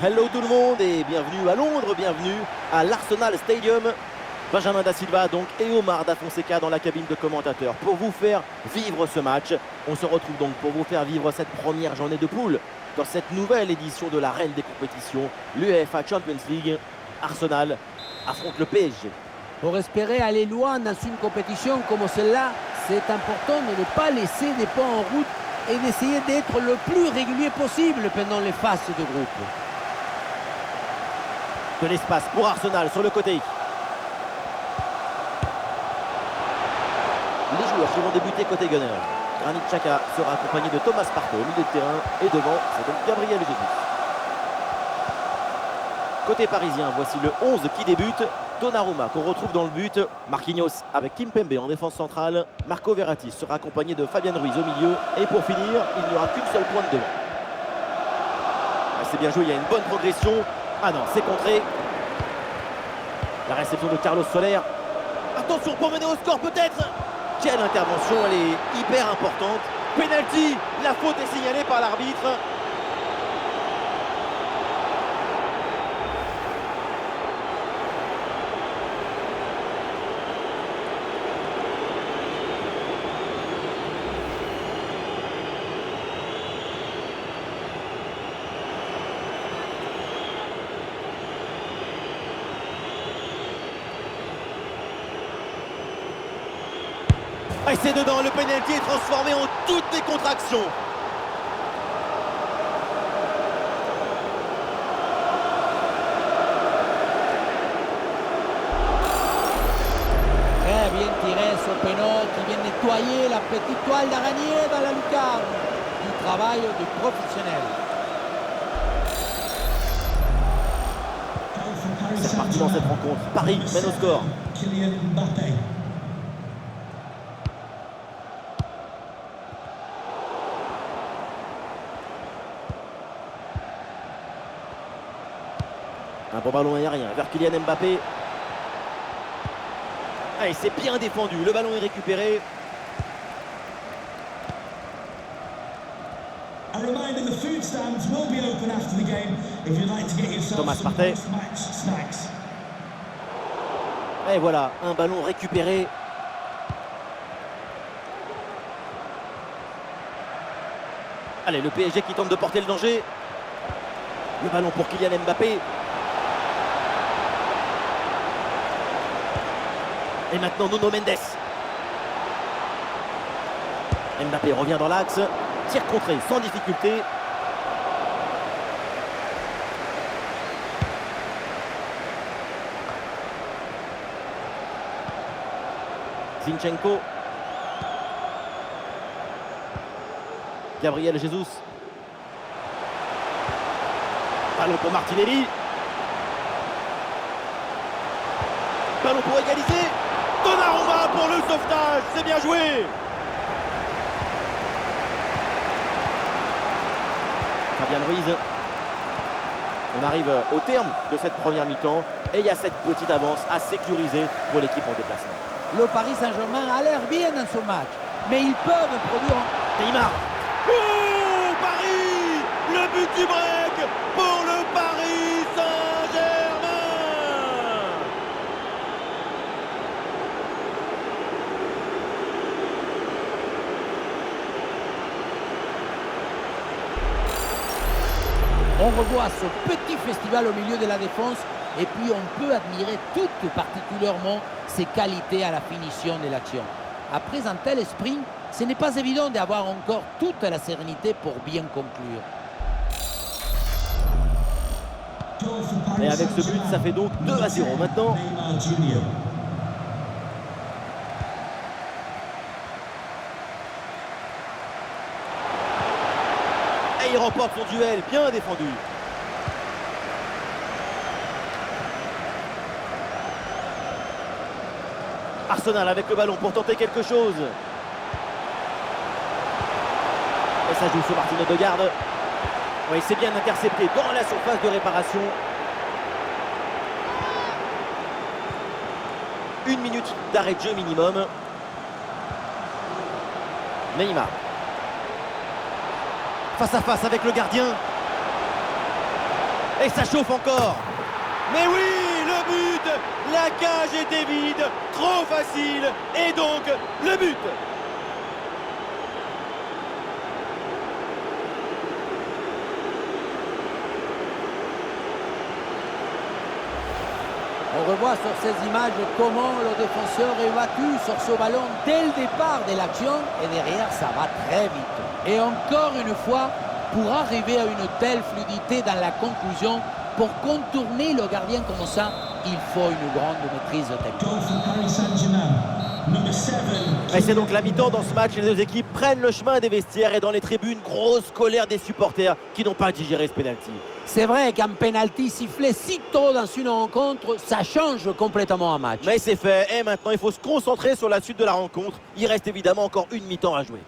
Hello tout le monde et bienvenue à Londres, bienvenue à l'Arsenal Stadium. Benjamin Da Silva donc et Omar Da Fonseca dans la cabine de commentateurs pour vous faire vivre ce match. On se retrouve donc pour vous faire vivre cette première journée de poule dans cette nouvelle édition de la reine des compétitions, l'UEFA Champions League. Arsenal affronte le PSG. Pour espérer aller loin dans une compétition comme celle-là, c'est important de ne pas laisser des points en route et d'essayer d'être le plus régulier possible pendant les phases de groupe. De l'espace pour Arsenal sur le côté. Les joueurs qui vont débuter côté Gunner. Granit Xhaka sera accompagné de Thomas Partey au milieu de terrain et devant, c'est donc Gabriel Jesus. Côté parisien, voici le 11 qui débute. Donnarumma qu'on retrouve dans le but. Marquinhos avec Kimpembe en défense centrale. Marco Verratti sera accompagné de Fabian Ruiz au milieu. Et pour finir, il n'y aura qu'une seule pointe devant. C'est bien joué, il y a une bonne progression. Ah non, c'est contré. La réception de Carlos Soler. Attention pour mener au score peut-être. Quelle intervention, elle est hyper importante. Penalty, la faute est signalée par l'arbitre. Et c'est dedans, le penalty est transformé en toute décontraction. Très bien tiré ce pénal qui vient nettoyer la petite toile d'araignée dans la lucarne. Du travail du professionnel. C'est reparti dans cette rencontre. Paris mène au score. Un bon ballon aérien vers Kylian Mbappé. Ah, et c'est bien défendu. Le ballon est récupéré. Thomas Partey. Et voilà, un ballon récupéré. Allez, le PSG qui tente de porter le danger. Le ballon pour Kylian Mbappé. Et maintenant Nuno Mendes. Mbappé revient dans l'axe. Tir contré sans difficulté. Zinchenko. Gabriel Jesus. Ballon pour Martinelli. Ballon pour égaliser. Donnarumma pour le sauvetage. C'est bien joué. Fabian Ruiz. On arrive au terme de cette première mi-temps. Et il y a cette petite avance à sécuriser pour l'équipe en déplacement. Le Paris Saint-Germain a l'air bien dans ce match, mais ils peuvent produire. Neymar. Oh, Paris. Le but du break pour le Paris Saint-Germain. On revoit ce petit festival au milieu de la défense et puis on peut admirer tout particulièrement ses qualités à la finition de l'action. Après un tel sprint, ce n'est pas évident d'avoir encore toute la sérénité pour bien conclure. Et avec ce but, ça fait donc 2-0 maintenant. Et il remporte son duel, bien défendu. Arsenal avec le ballon pour tenter quelque chose. Et ça joue sur Martin Odegaard. Oui, c'est bien intercepté dans la surface de réparation. 1 minute d'arrêt de jeu minimum. Neymar. Face à face avec le gardien. Et ça chauffe encore. Mais oui, le but. La cage était vide. Trop facile. Et donc, le but. On revoit sur ces images comment le défenseur est battu sur ce ballon dès le départ de l'action et derrière ça va très vite. Et encore une fois, pour arriver à une telle fluidité dans la conclusion, pour contourner le gardien comme ça, il faut une grande maîtrise technique. Et c'est donc la mi-temps dans ce match. Les deux équipes prennent le chemin des vestiaires et dans les tribunes, grosse colère des supporters qui n'ont pas digéré ce pénalty. C'est vrai qu'un penalty sifflé si tôt dans une rencontre, ça change complètement un match. Mais c'est fait, et maintenant il faut se concentrer sur la suite de la rencontre. Il reste évidemment encore une mi-temps à jouer.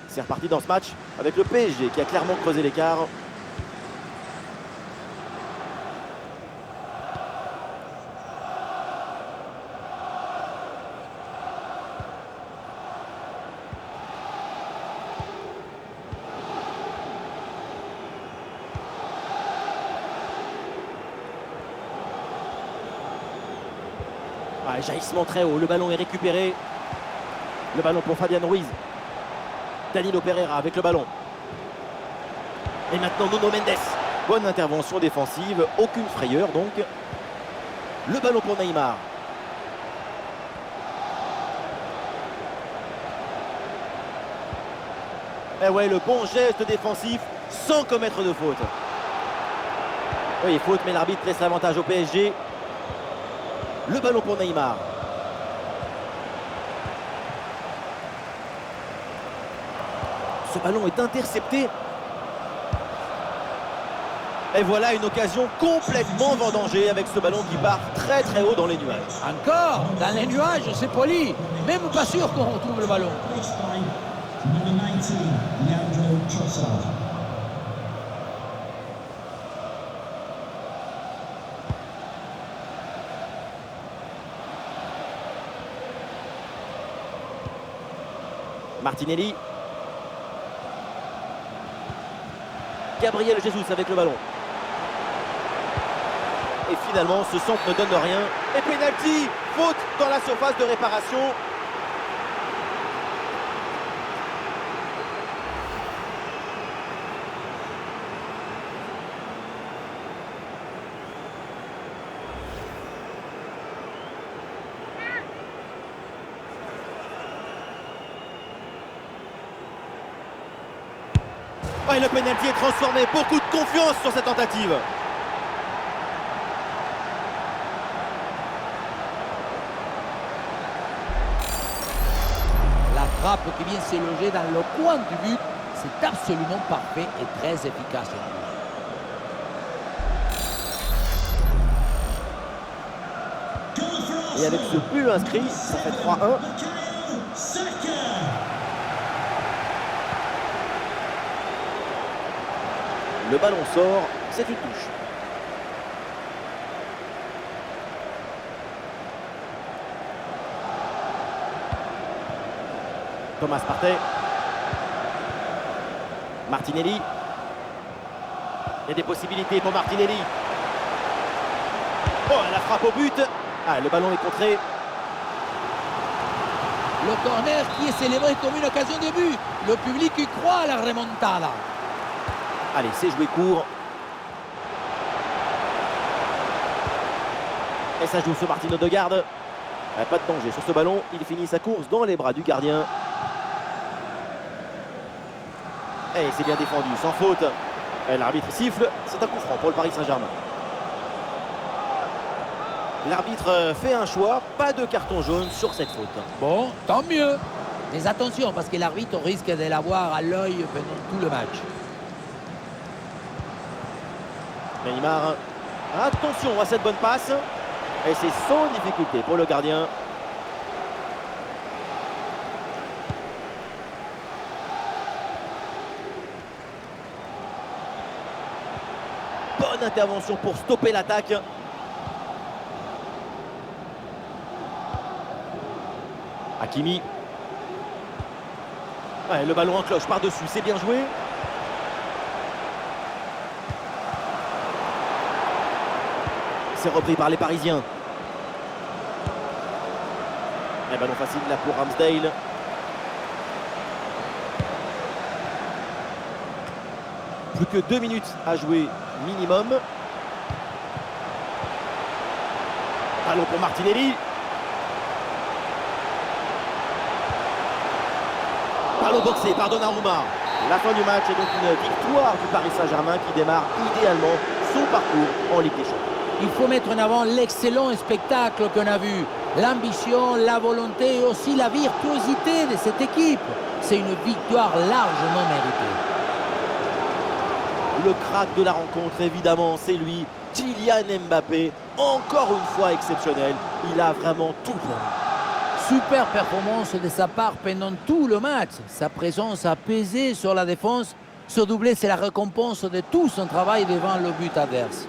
C'est reparti dans ce match avec le PSG qui a clairement creusé l'écart. Jaillissement très haut, le ballon est récupéré. Le ballon pour Fabian Ruiz. Danilo Pereira avec le ballon. Et maintenant Nuno Mendes. Bonne intervention défensive, aucune frayeur donc. Le ballon pour Neymar. Et ouais, le bon geste défensif sans commettre de faute. Oui, faute, mais l'arbitre laisse l'avantage au PSG. Le ballon pour Neymar. Ce ballon est intercepté. Et voilà une occasion complètement vendangée avec ce ballon qui part très très haut dans les nuages. Encore dans les nuages, c'est poli. Même pas sûr qu'on retrouve le ballon. Martinelli. Gabriel Jesus avec le ballon. Et finalement, ce centre ne donne rien. Et pénalty, faute dans la surface de réparation. Et le pénalty est transformé. Beaucoup de confiance sur cette tentative. La frappe qui vient se loger dans le coin du but, c'est absolument parfait et très efficace. Et avec ce but inscrit, ça fait 3-1. Le ballon sort, c'est une touche. Thomas Partey. Martinelli. Il y a des possibilités pour Martinelli. Oh, la frappe au but. Ah, le ballon est contré. Le corner qui est célébré comme une occasion de but. Le public y croit à la remontada. Allez, c'est joué court. Et ça joue sur Martin Odegaard. Pas de danger sur ce ballon. Il finit sa course dans les bras du gardien. Et c'est bien défendu, sans faute. L'arbitre siffle. C'est un coup franc pour le Paris Saint-Germain. L'arbitre fait un choix. Pas de carton jaune sur cette faute. Bon, tant mieux. Mais attention, parce que l'arbitre risque de l'avoir à l'œil pendant tout le match. Neymar, attention à cette bonne passe. Et c'est sans difficulté pour le gardien. bonne intervention pour stopper l'attaque. Hakimi. Ouais, le ballon en cloche par-dessus, c'est bien joué. C'est repris par les Parisiens. Un ballon facile là pour Ramsdale. Plus que 2 minutes à jouer minimum. Ballon pour Martinelli. Ballon boxé par Donnarumma. La fin du match est donc une victoire du Paris Saint-Germain qui démarre idéalement son parcours en Ligue des Champions. Il faut mettre en avant l'excellent spectacle qu'on a vu. L'ambition, la volonté et aussi la virtuosité de cette équipe. C'est une victoire largement méritée. Le crack de la rencontre, évidemment, c'est lui, Kylian Mbappé. Encore une fois exceptionnel. Il a vraiment tout pour lui. Super performance de sa part pendant tout le match. Sa présence a pesé sur la défense. Ce doublé, c'est la récompense de tout son travail devant le but adverse.